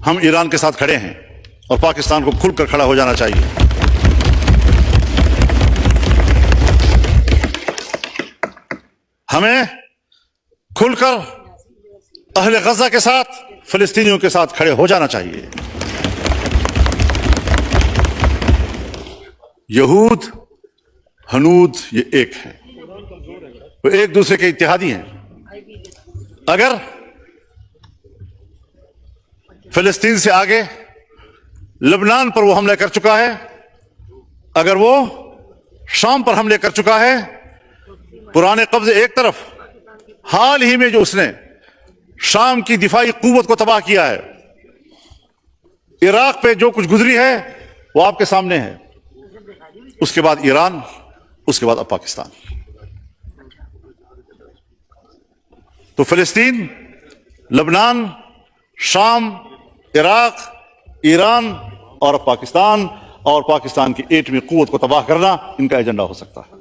हम ईरान के साथ खड़े हैं और पाकिस्तान को खुलकर खड़ा हो जाना चाहिए। हमें खुलकर अहले गजा के साथ, फिलिस्तीनियों के साथ खड़े हो जाना चाहिए। यहूद हनूद ये एक है, वो एक दूसरे के इत्तेहादी हैं। अगर फिलिस्तीन से आगे लबनान पर वो हमला कर चुका है, अगर वो शाम पर हमले कर चुका है, पुराने कब्जे एक तरफ, हाल ही में जो उसने शाम की दिफाई कुव्वत को तबाह किया है, इराक पे जो कुछ गुजरी है वो आपके सामने है, उसके बाद ईरान, उसके बाद अब पाकिस्तान। तो फिलिस्तीन, लबनान, शाम, इराक, ईरान और अब पाकिस्तान, और पाकिस्तान की एटमी कुव्वत को तबाह करना इनका एजेंडा हो सकता है।